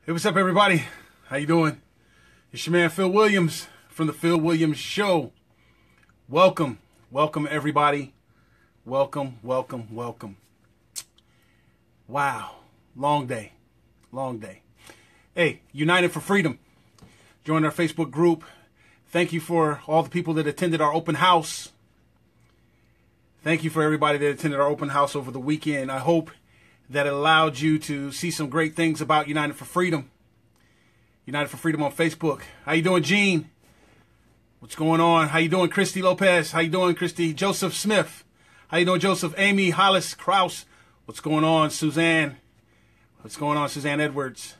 Hey, what's up, everybody? How you doing? It's your man, Phil Williams, from the Phil Williams Show. Welcome. Welcome, everybody. Welcome, welcome, welcome. Wow. Long day. Long day. Hey, United for Freedom. Join our Facebook group. Thank you for all the people that attended our open house. Thank you for everybody that attended our open house over the weekend. I hope that it allowed you to see some great things about United for Freedom. United for Freedom on Facebook. How you doing, Gene? What's going on? How you doing, Christy Lopez? How you doing, Christy? Joseph Smith. How you doing, Joseph? Amy Hollis Kraus. What's going on, Suzanne? What's going on, Suzanne Edwards?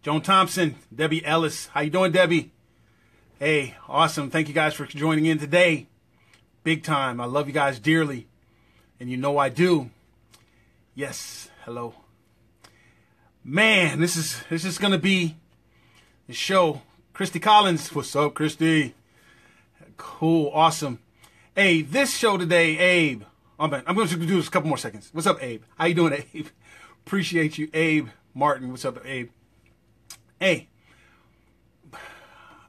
Joan Thompson. Debbie Ellis. How you doing, Debbie? Hey, awesome. Thank you guys for joining in today. Big time. I love you guys dearly. And you know I do. Yes. Hello. Man, this is going to be the show. Christy Collins. What's up, Christy? Cool. Awesome. Hey, this show today, Abe. Oh, man, I'm going to do this a couple more seconds. What's up, Abe? How you doing, Abe? Appreciate you, Abe Martin. What's up, Abe? Hey,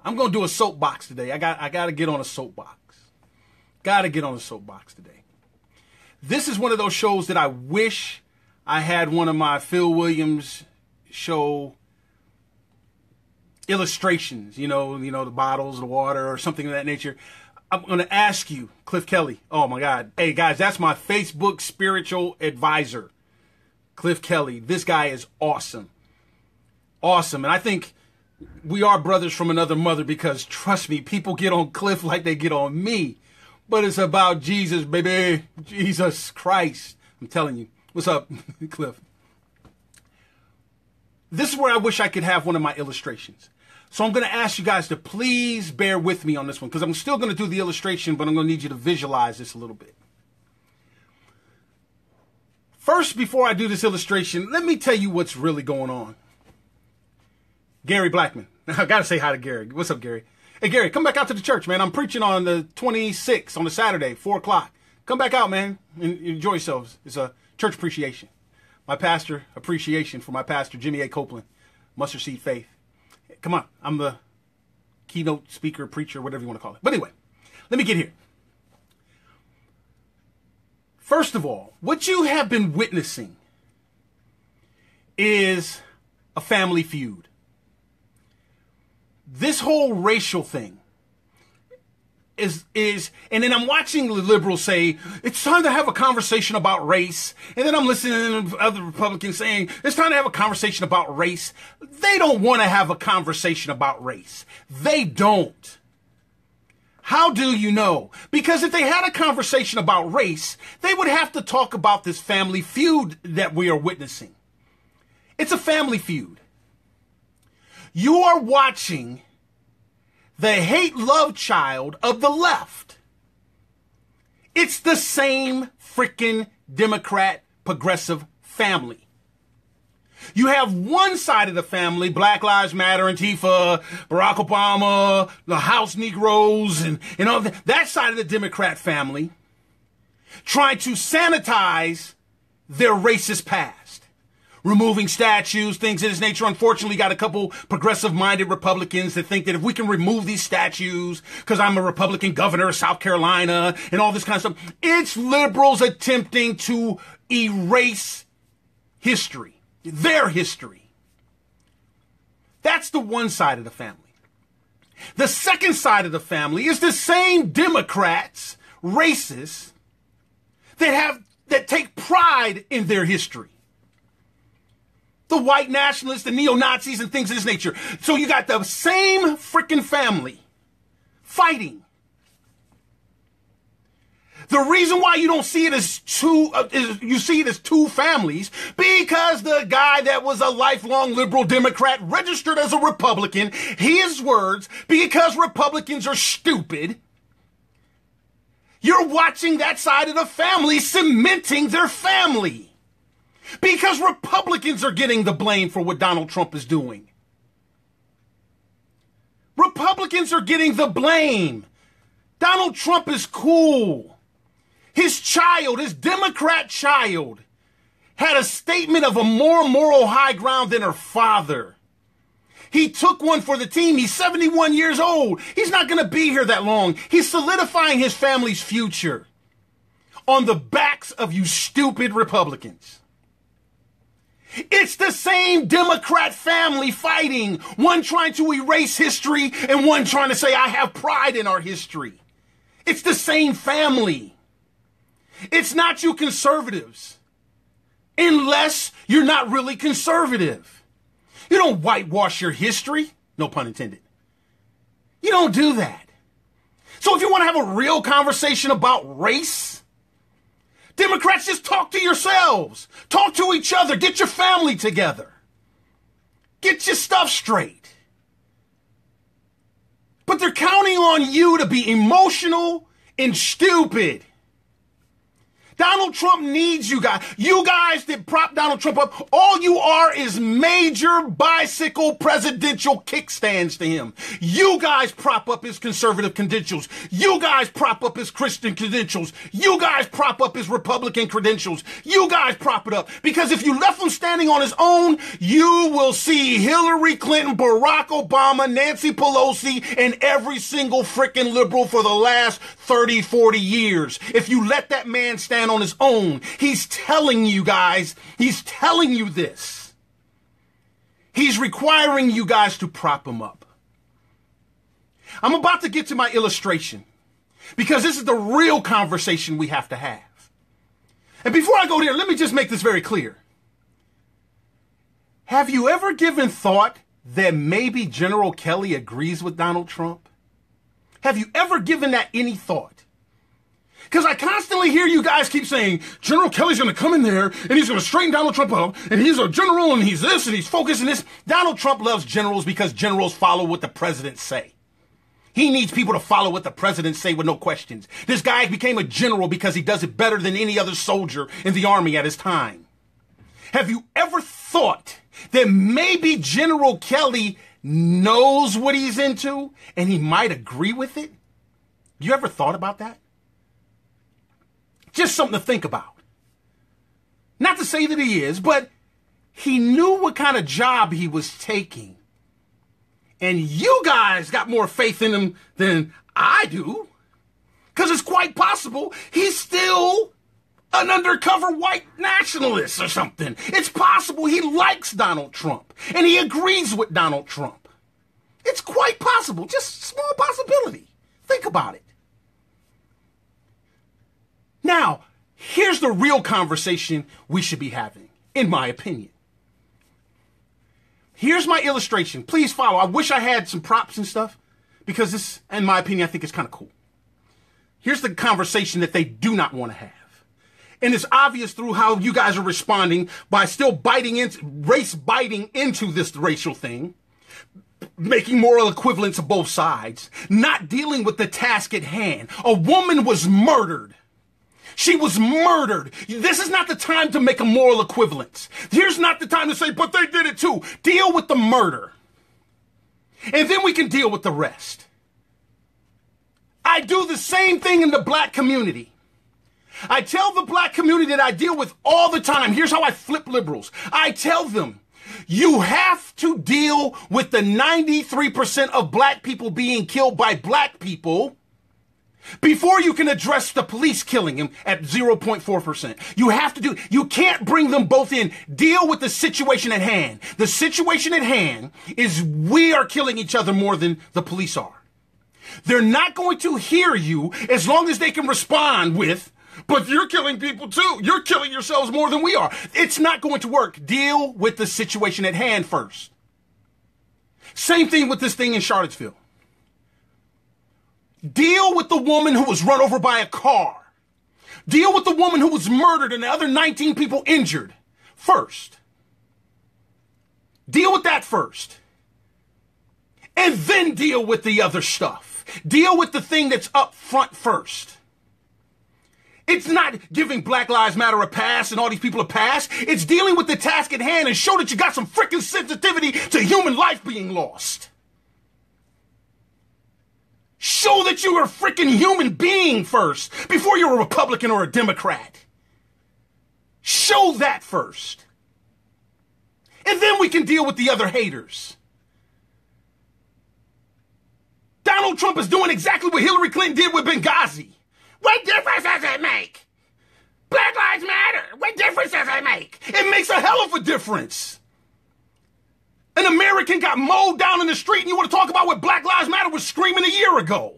I'm going to do a soapbox today. I got to get on a soapbox. Got to get on a soapbox today. This is one of those shows that I wish I had one of my Phil Williams show illustrations, you know, the bottles, the water, or something of that nature. I'm going to ask you, Cliff Kelly. Oh, my God. Hey, guys, that's my Facebook spiritual advisor, Cliff Kelly. This guy is awesome. Awesome. And I think we are brothers from another mother because, trust me, people get on Cliff like they get on me. But it's about Jesus, baby. Jesus Christ. I'm telling you. What's up, Cliff? This is where I wish I could have one of my illustrations. So I'm going to ask you guys to please bear with me on this one because I'm still going to do the illustration, but I'm going to need you to visualize this a little bit. First, before I do this illustration, let me tell you what's really going on. Gary Blackman. I got to say hi to Gary. What's up, Gary? Hey, Gary, come back out to the church, man. I'm preaching on the 26th on a Saturday, 4 o'clock. Come back out, man, and enjoy yourselves. It's a church appreciation. My pastor appreciation for my pastor, Jimmy A. Copeland, Mustard Seed Faith. Come on. I'm the keynote speaker, preacher, whatever you want to call it. But anyway, let me get here. First of all, what you have been witnessing is a family feud. This whole racial thing is, and then I'm watching the liberals say, it's time to have a conversation about race. And then I'm listening to other Republicans saying, it's time to have a conversation about race. They don't want to have a conversation about race. They don't. How do you know? Because if they had a conversation about race, they would have to talk about this family feud that we are witnessing. It's a family feud. You are watching the hate-love child of the left. It's the same freaking Democrat progressive family. You have one side of the family, Black Lives Matter, Antifa, Barack Obama, the House Negroes, and all that side of the Democrat family trying to sanitize their racist past. Removing statues, things of this nature. Unfortunately, got a couple progressive-minded Republicans that think that if we can remove these statues, because I'm a Republican governor of South Carolina and all this kind of stuff, it's liberals attempting to erase history, their history. That's the one side of the family. The second side of the family is the same Democrats, racists, that take pride in their history. The white nationalists, the neo-Nazis, and things of this nature. So you got the same freaking family fighting. The reason why you don't see it as you see it as two families, because the guy that was a lifelong liberal Democrat registered as a Republican, his words, because Republicans are stupid, you're watching that side of the family cementing their family. Because Republicans are getting the blame for what Donald Trump is doing. Republicans are getting the blame. Donald Trump is cool. His child, his Democrat child, had a statement of a more moral high ground than her father. He took one for the team. He's 71 years old. He's not going to be here that long. He's solidifying his family's future on the backs of you stupid Republicans. It's the same Democrat family fighting, one trying to erase history and one trying to say, I have pride in our history. It's the same family. It's not you conservatives, unless you're not really conservative. You don't whitewash your history, no pun intended. You don't do that. So if you want to have a real conversation about race, Democrats, just talk to yourselves. Talk to each other. Get your family together. Get your stuff straight. But they're counting on you to be emotional and stupid. Donald Trump needs you guys. You guys that prop Donald Trump up, all you are is major bicycle presidential kickstands to him. You guys prop up his conservative credentials. You guys prop up his Christian credentials. You guys prop up his Republican credentials. You guys prop it up. Because if you left him standing on his own, you will see Hillary Clinton, Barack Obama, Nancy Pelosi, and every single freaking liberal for the last 30, 40 years. If you let that man stand on his own, he's telling you guys, he's telling you this. He's requiring you guys to prop him up. I'm about to get to my illustration because this is the real conversation we have to have. And before I go there, let me just make this very clear. Have you ever given thought that maybe General Kelly agrees with Donald Trump? Have you ever given that any thought? Because I constantly hear you guys keep saying, General Kelly's going to come in there and he's going to straighten Donald Trump up and he's a general and he's this and he's focused on this. Donald Trump loves generals because generals follow what the president say. He needs people to follow what the president say with no questions. This guy became a general because he does it better than any other soldier in the army at his time. Have you ever thought that maybe General Kelly knows what he's into and he might agree with it? You ever thought about that? Just something to think about. Not to say that he is, but he knew what kind of job he was taking. And you guys got more faith in him than I do. Because it's quite possible he's still an undercover white nationalist or something. It's possible he likes Donald Trump and he agrees with Donald Trump. It's quite possible, just a small possibility. Think about it. Now, here's the real conversation we should be having, in my opinion. Here's my illustration. Please follow. I wish I had some props and stuff because this, in my opinion, I think it's kind of cool. Here's the conversation that they do not want to have. And it's obvious through how you guys are responding by still biting into this racial thing, making moral equivalence of both sides, not dealing with the task at hand. A woman was murdered. She was murdered. This is not the time to make a moral equivalence. Here's not the time to say, but they did it too. Deal with the murder. And then we can deal with the rest. I do the same thing in the black community. I tell the black community that I deal with all the time. Here's how I flip liberals. I tell them, you have to deal with the 93% of black people being killed by black people before you can address the police killing him at 0.4%. You have to do, you can't bring them both in. Deal with the situation at hand. The situation at hand is we are killing each other more than the police are. They're not going to hear you as long as they can respond with, but you're killing people too. You're killing yourselves more than we are. It's not going to work. Deal with the situation at hand first. Same thing with this thing in Charlottesville. Deal with the woman who was run over by a car. Deal with the woman who was murdered and the other 19 people injured first. Deal with that first. And then deal with the other stuff. Deal with the thing that's up front first. It's not giving Black Lives Matter a pass and all these people a pass. It's dealing with the task at hand and show that you got some freaking sensitivity to human life being lost. Show that you're a freaking human being first before you're a Republican or a Democrat. Show that first. And then we can deal with the other haters. Donald Trump is doing exactly what Hillary Clinton did with Benghazi. What difference does it make? Black Lives Matter. What difference does it make? It makes a hell of a difference. An American got mowed down in the street, and you want to talk about what Black Lives Matter was screaming a year ago?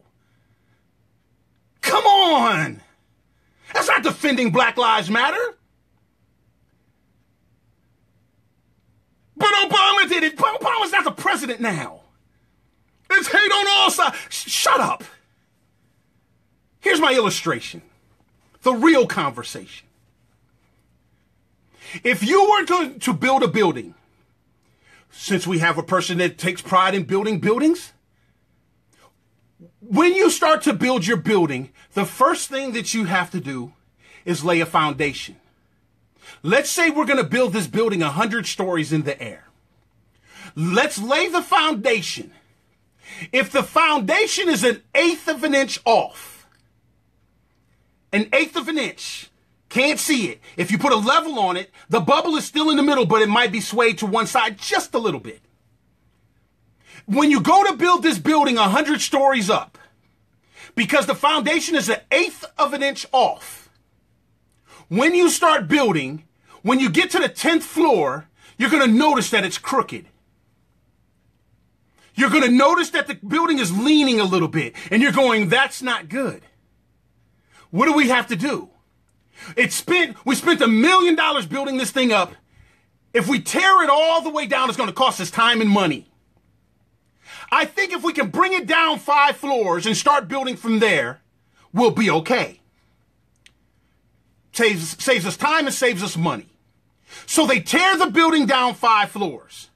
Come on. That's not defending Black Lives Matter. But Obama did it. Obama's not the president now. It's hate on all sides. Shut up. Here's my illustration. The real conversation. If you were to build a building, since we have a person that takes pride in building buildings, when you start to build your building, the first thing that you have to do is lay a foundation. Let's say we're going to build this building 100 stories in the air. Let's lay the foundation. If the foundation is 1/8 of an inch off, 1/8 of an inch, can't see it. If you put a level on it, the bubble is still in the middle, but it might be swayed to one side just a little bit. When you go to build this building 100 stories up, because the foundation is 1/8 of an inch off, when you start building, when you get to the 10th floor, you're going to notice that it's crooked. You're going to notice that the building is leaning a little bit, and you're going, that's not good. What do we have to do? We spent $1 million building this thing up. If we tear it all the way down, it's going to cost us time and money. I think if we can bring it down 5 floors and start building from there, we'll be okay. Saves us time and saves us money. So they tear the building down 5 floors.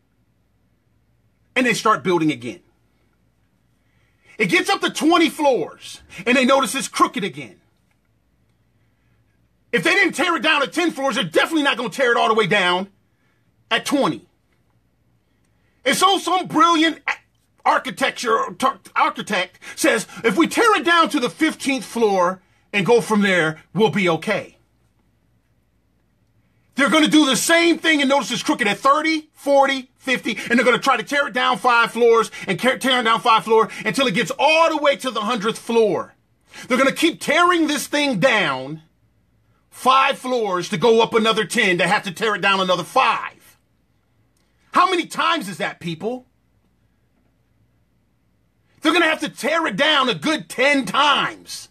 And they start building again. It gets up to 20 floors, and they notice it's crooked again. If they didn't tear it down at 10 floors, they're definitely not going to tear it all the way down at 20. And so some brilliant architect says, if we tear it down to the 15th floor and go from there, we'll be okay. They're going to do the same thing and notice it's crooked at 30, 40, 50, and they're going to try to tear it down 5 floors and tear it down 5 floors until it gets all the way to the 100th floor. They're going to keep tearing this thing down 5 floors to go up another 10 to have to tear it down another 5. How many times is that, people? They're going to have to tear it down a good 10 times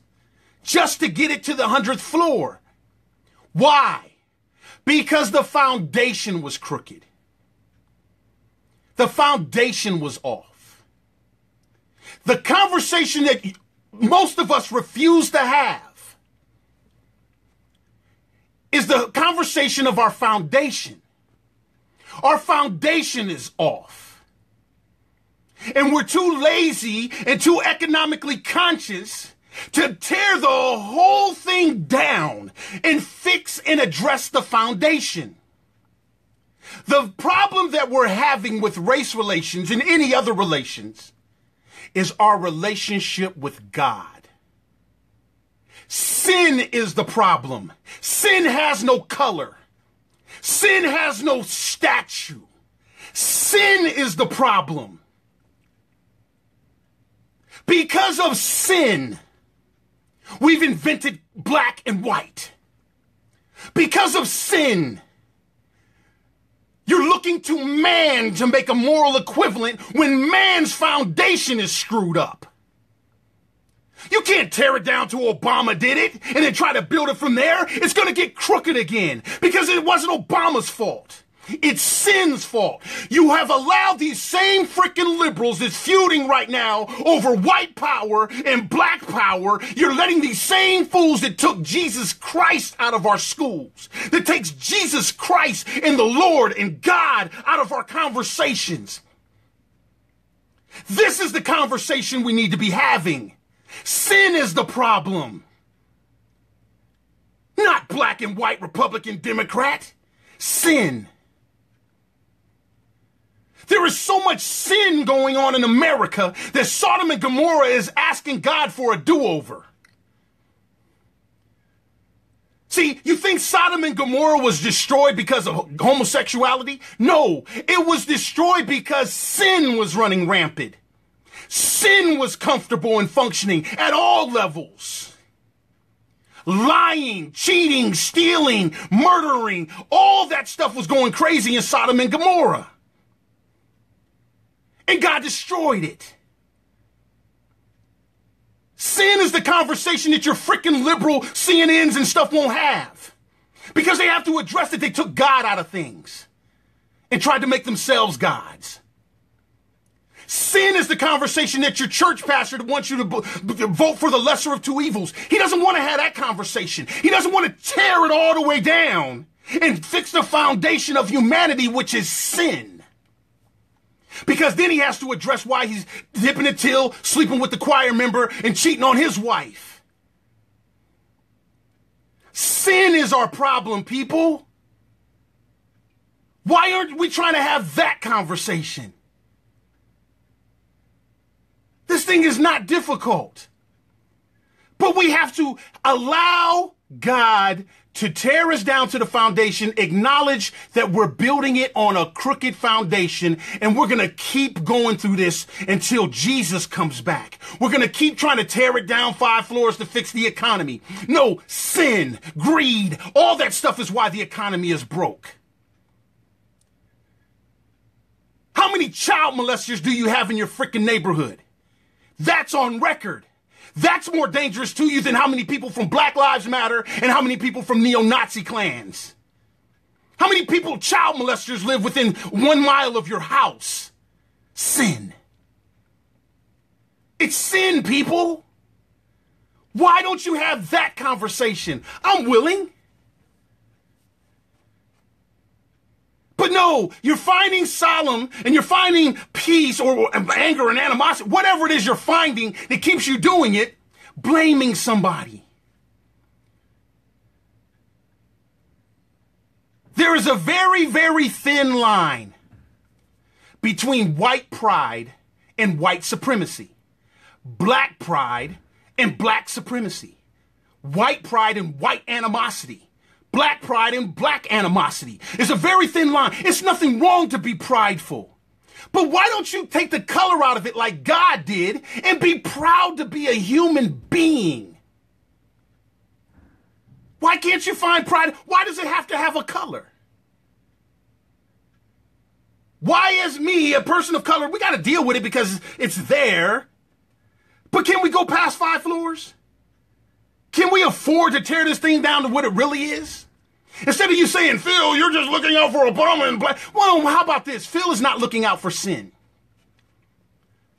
just to get it to the 100th floor. Why? Because the foundation was crooked. The foundation was off. The conversation that most of us refuse to have is the conversation of our foundation. Our foundation is off. And we're too lazy and too economically conscious to tear the whole thing down and fix and address the foundation. The problem that we're having with race relations and any other relations is our relationship with God. Sin is the problem. Sin has no color. Sin has no statue. Sin is the problem. Because of sin, we've invented black and white. Because of sin, you're looking to man to make a moral equivalent when man's foundation is screwed up. You can't tear it down to Obama did it and then try to build it from there. It's going to get crooked again because it wasn't Obama's fault. It's sin's fault. You have allowed these same freaking liberals that's feuding right now over white power and black power. You're letting these same fools that took Jesus Christ out of our schools, that takes Jesus Christ and the Lord and God out of our conversations. This is the conversation we need to be having. Sin is the problem. Not black and white, Republican, Democrat. Sin. There is so much sin going on in America that Sodom and Gomorrah is asking God for a do-over. See, you think Sodom and Gomorrah was destroyed because of homosexuality? No, it was destroyed because sin was running rampant. Sin was comfortable and functioning at all levels. Lying, cheating, stealing, murdering, all that stuff was going crazy in Sodom and Gomorrah. And God destroyed it. Sin is the conversation that your freaking liberal CNNs and stuff won't have. Because they have to address that they took God out of things and tried to make themselves gods. Sin is the conversation that your church pastor wants you to vote for the lesser of two evils. He doesn't want to have that conversation. He doesn't want to tear it all the way down and fix the foundation of humanity, which is sin. Because then he has to address why he's dipping a till, sleeping with the choir member, and cheating on his wife. Sin is our problem, people. Why aren't we trying to have that conversation? This thing is not difficult. But we have to allow God to tear us down to the foundation, acknowledge that we're building it on a crooked foundation, and we're going to keep going through this until Jesus comes back. We're going to keep trying to tear it down 5 floors to fix the economy. No, sin, greed, all that stuff is why the economy is broke. How many child molesters do you have in your freaking neighborhood? That's on record. That's more dangerous to you than how many people from Black Lives Matter and how many people from neo-Nazi clans. How many people, child molesters, live within 1 mile of your house? Sin. It's sin, people. Why don't you have that conversation? I'm willing. But no, you're finding solemn and you're finding peace or anger and animosity, whatever it is you're finding that keeps you doing it, blaming somebody. There is a very, very thin line between white pride and white supremacy, black pride and black supremacy, white pride and white animosity. Black pride and black animosity is a very thin line. It's nothing wrong to be prideful. But why don't you take the color out of it like God did and be proud to be a human being? Why can't you find pride? Why does it have to have a color? Why, as me, a person of color, we got to deal with it because it's there. But can we go past 5 floors? Can we afford to tear this thing down to what it really is? Instead of you saying, Phil, you're just looking out for Obama and black. Well, how about this? Phil is not looking out for sin.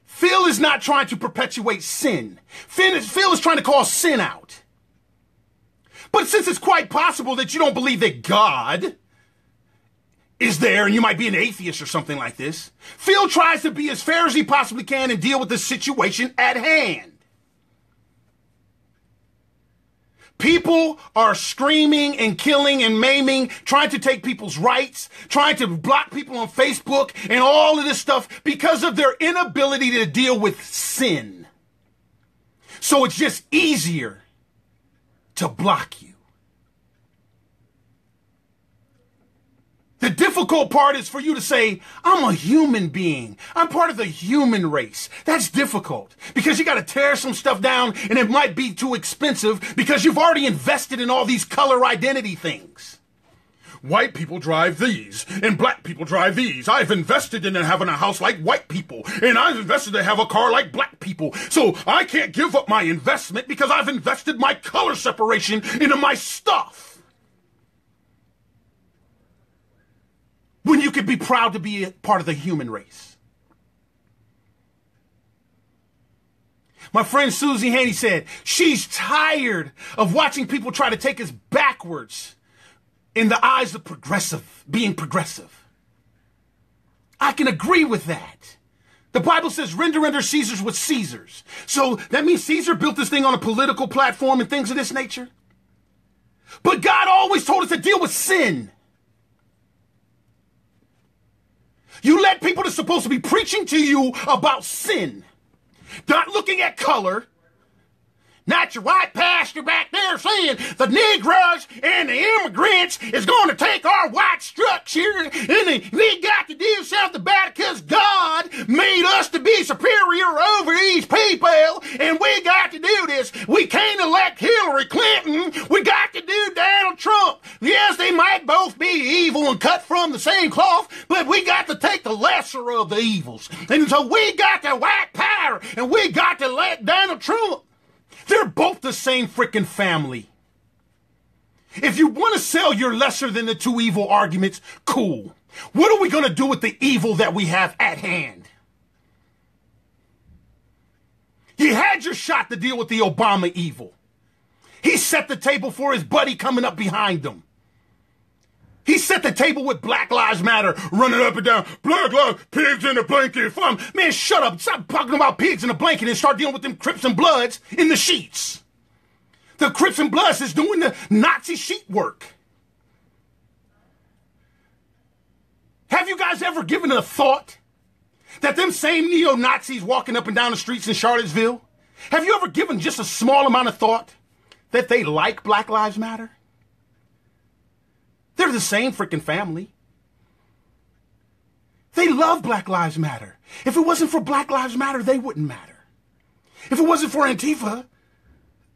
Phil is not trying to perpetuate sin. Phil is trying to call sin out. But since it's quite possible that you don't believe that God is there and you might be an atheist or something like this, Phil tries to be as fair as he possibly can and deal with the situation at hand. People are screaming and killing and maiming, trying to take people's rights, trying to block people on Facebook and all of this stuff because of their inability to deal with sin. So it's just easier to block you. The difficult part is for you to say, I'm a human being. I'm part of the human race. That's difficult because you got to tear some stuff down and it might be too expensive because you've already invested in all these color identity things. White people drive these and black people drive these. I've invested in having a house like white people and I've invested to have a car like black people. So I can't give up my investment because I've invested my color separation into my stuff. When you could be proud to be a part of the human race. My friend Susie Haney said she's tired of watching people try to take us backwards in the eyes of being progressive. I can agree with that. The Bible says render unto Caesar's what Caesar's. So that means Caesar built this thing on a political platform and things of this nature. But God always told us to deal with sin. You let people that are supposed to be preaching to you about sin, not looking at color, not your white pastor back there saying the Negroes and the immigrants is going to take our white structure and we got to do something about it because God made us to be superior over these people, and we got to do this. We can't elect Hillary Clinton. We got to do Donald Trump. Yes, they might both be evil and cut from the same cloth, but we got to take the lesser of the evils. And so we got to whack power, and we got to elect Donald Trump. They're both the same freaking family. If you want to sell your lesser than the two evil arguments, cool. What are we going to do with the evil that we have at hand? You had your shot to deal with the Obama evil. He set the table for his buddy coming up behind him. He set the table with Black Lives Matter, running up and down, Black Lives, pigs in the blanket. Man, shut up. Stop talking about pigs in the blanket and start dealing with them Crips and Bloods in the sheets. The Crips and Bloods is doing the Nazi sheet work. Have you guys ever given a thought that them same neo-Nazis walking up and down the streets in Charlottesville, have you ever given just a small amount of thought that they like Black Lives Matter? They're the same freaking family. They love Black Lives Matter. If it wasn't for Black Lives Matter, they wouldn't matter. If it wasn't for Antifa,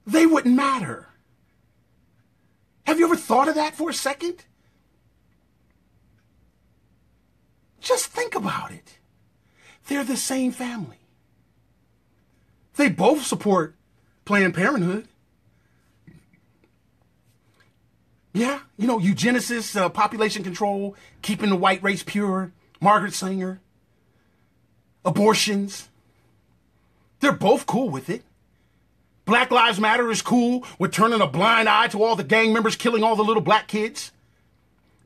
they wouldn't matter. Have you ever thought of that for a second? Just think about it. They're the same family. They both support Planned Parenthood. Yeah, you know, eugenicists, population control, keeping the white race pure, Margaret Sanger, abortions. They're both cool with it. Black Lives Matter is cool with turning a blind eye to all the gang members killing all the little black kids.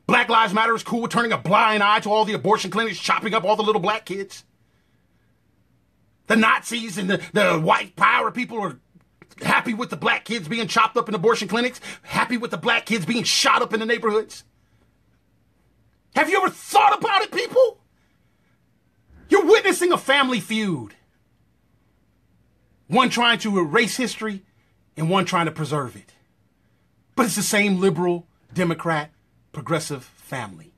Black Lives Matter is cool with turning a blind eye to all the abortion clinics chopping up all the little black kids. The Nazis and the white power people are happy with the black kids being chopped up in abortion clinics, happy with the black kids being shot up in the neighborhoods. Have you ever thought about it, people? You're witnessing a family feud. One trying to erase history and one trying to preserve it. But it's the same liberal, Democrat, progressive family.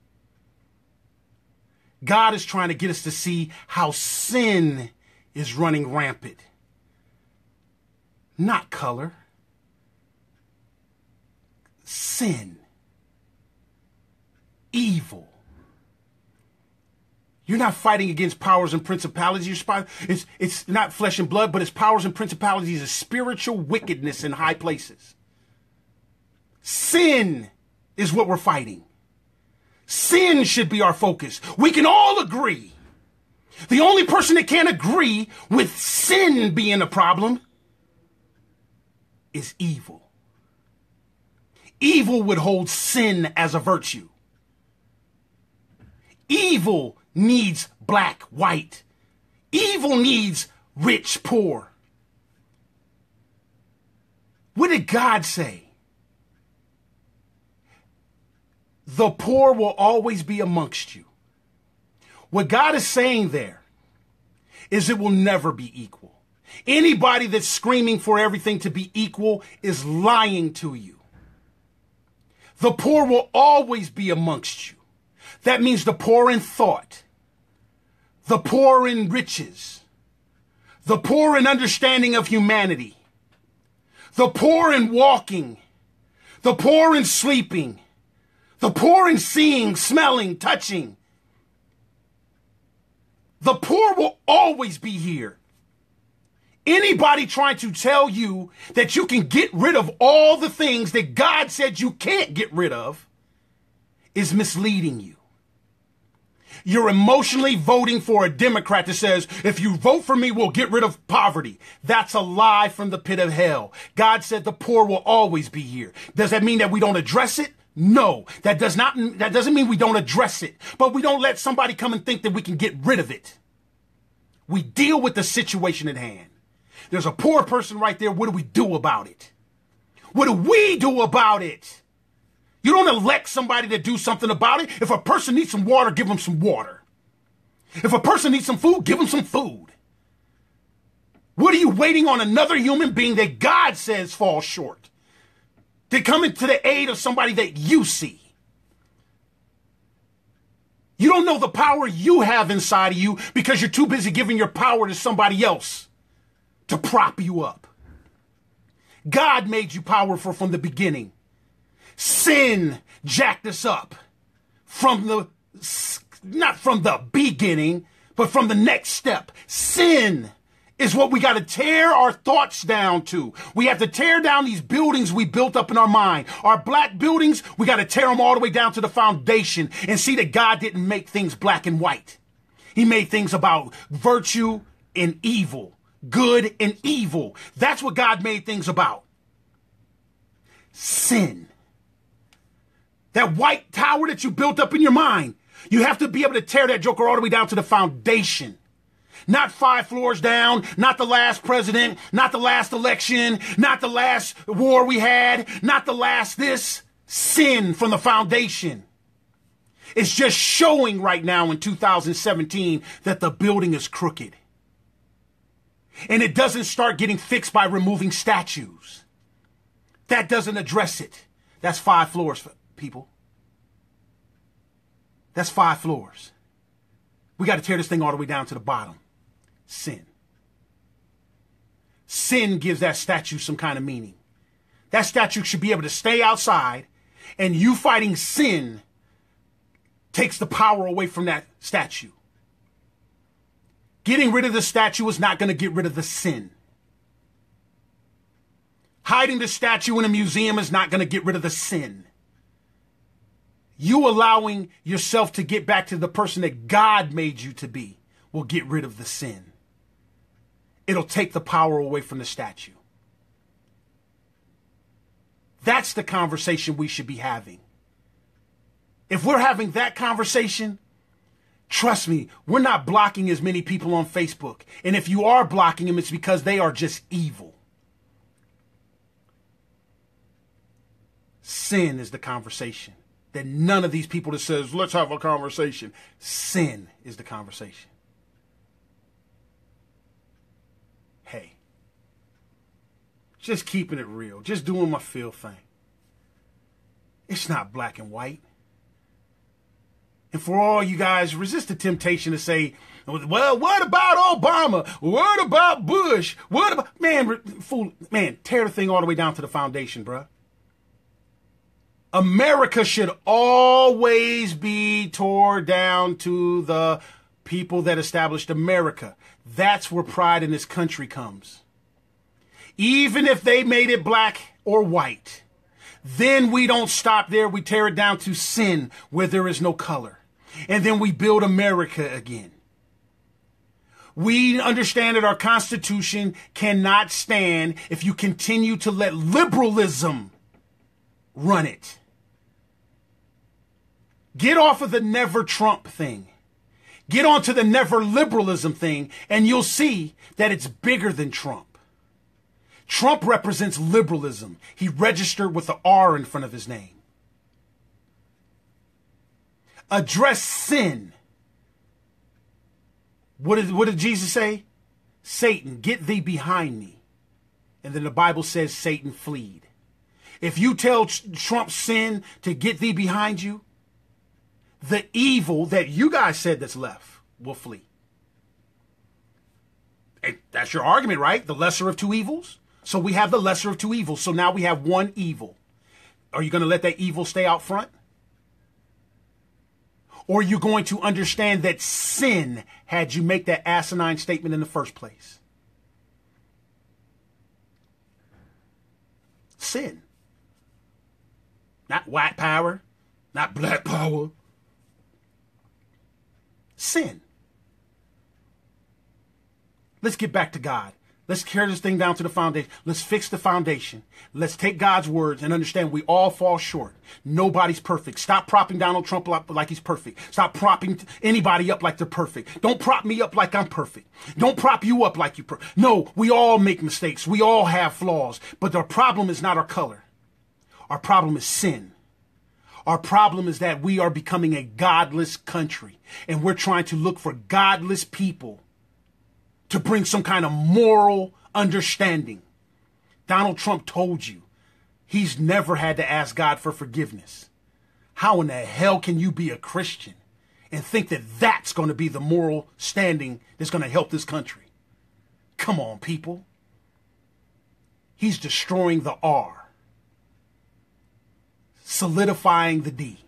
God is trying to get us to see how sin is running rampant. Not color. Sin. Evil. You're not fighting against powers and principalities. It's not flesh and blood, but it's powers and principalities of spiritual wickedness in high places. Sin is what we're fighting. Sin should be our focus. We can all agree. The only person that can't agree with sin being a problem is evil. Evil would hold sin as a virtue. Evil needs black, white. Evil needs rich, poor. What did God say? The poor will always be amongst you. What God is saying there is it will never be equal. Anybody that's screaming for everything to be equal is lying to you. The poor will always be amongst you. That means the poor in thought, the poor in riches, the poor in understanding of humanity, the poor in walking, the poor in sleeping, the poor in seeing, smelling, touching. The poor will always be here. Anybody trying to tell you that you can get rid of all the things that God said you can't get rid of is misleading you. You're emotionally voting for a Democrat that says, if you vote for me, we'll get rid of poverty. That's a lie from the pit of hell. God said the poor will always be here. Does that mean that we don't address it? No, that doesn't mean we don't address it, but we don't let somebody come and think that we can get rid of it. We deal with the situation at hand. There's a poor person right there. What do we do about it? What do we do about it? You don't elect somebody to do something about it. If a person needs some water, give them some water. If a person needs some food, give them some food. What are you waiting on another human being that God says falls short to come into the aid of somebody that you see? You don't know the power you have inside of you because you're too busy giving your power to somebody else. to prop you up. God made you powerful from the beginning. Sin jacked us up not from the beginning, but from the next step. Sin is what we got to tear our thoughts down to. We have to tear down these buildings we built up in our mind. Our black buildings, we got to tear them all the way down to the foundation and see that God didn't make things black and white. He made things about virtue and evil, good and evil. That's what God made things about. Sin. That white tower that you built up in your mind, you have to be able to tear that joker all the way down to the foundation. Not 5 floors down, not the last president, not the last election, not the last war we had, not the last this. Sin from the foundation. It's just showing right now in 2017 that the building is crooked. And it doesn't start getting fixed by removing statues. That doesn't address it. That's 5 floors, people. That's 5 floors. We got to tear this thing all the way down to the bottom. Sin. Sin gives that statue some kind of meaning. That statue should be able to stay outside, and you fighting sin takes the power away from that statue. Getting rid of the statue is not going to get rid of the sin. Hiding the statue in a museum is not going to get rid of the sin. You allowing yourself to get back to the person that God made you to be will get rid of the sin. It'll take the power away from the statue. That's the conversation we should be having. If we're having that conversation, trust me, we're not blocking as many people on Facebook. And if you are blocking them, it's because they are just evil. Sin is the conversation that none of these people that says, let's have a conversation. Sin is the conversation. Hey, just keeping it real, just doing my feel thing. It's not black and white. And for all you guys, resist the temptation to say, well, what about Obama? What about Bush? What about, man, tear the thing all the way down to the foundation, bruh. America should always be tore down to the people that established America. That's where pride in this country comes. Even if they made it black or white, then we don't stop there. We tear it down to sin where there is no color. And then we build America again. We understand that our Constitution cannot stand if you continue to let liberalism run it. Get off of the never Trump thing. Get onto the never liberalism thing, and you'll see that it's bigger than Trump. Trump represents liberalism. He registered with the R in front of his name. Address sin. What did Jesus say? Satan, get thee behind me. And then the Bible says Satan fled. If you tell Trump's sin to get thee behind you, the evil that you guys said that's left will flee. And that's your argument, right? The lesser of two evils. So we have the lesser of two evils. So now we have one evil. Are you going to let that evil stay out front? Or are you going to understand that sin had you make that asinine statement in the first place? Sin. Not white power, not black power. Sin. Let's get back to God. Let's tear this thing down to the foundation. Let's fix the foundation. Let's take God's words and understand we all fall short. Nobody's perfect. Stop propping Donald Trump up like he's perfect. Stop propping anybody up like they're perfect. Don't prop me up like I'm perfect. Don't prop you up like you're perfect. No, we all make mistakes. We all have flaws. But our problem is not our color. Our problem is sin. Our problem is that we are becoming a godless country. And we're trying to look for godless people to bring some kind of moral understanding. Donald Trump told you he's never had to ask God for forgiveness. How in the hell can you be a Christian and think that that's going to be the moral standing that's going to help this country? Come on, people. He's destroying the R, solidifying the D.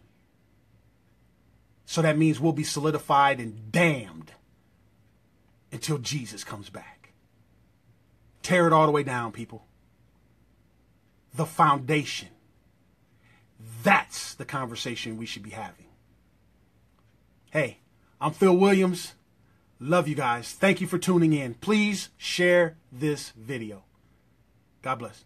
So that means we'll be solidified and damned until Jesus comes back. Tear it all the way down, people. The foundation. That's the conversation we should be having. Hey, I'm Phil Williams. Love you guys. Thank you for tuning in. Please share this video. God bless.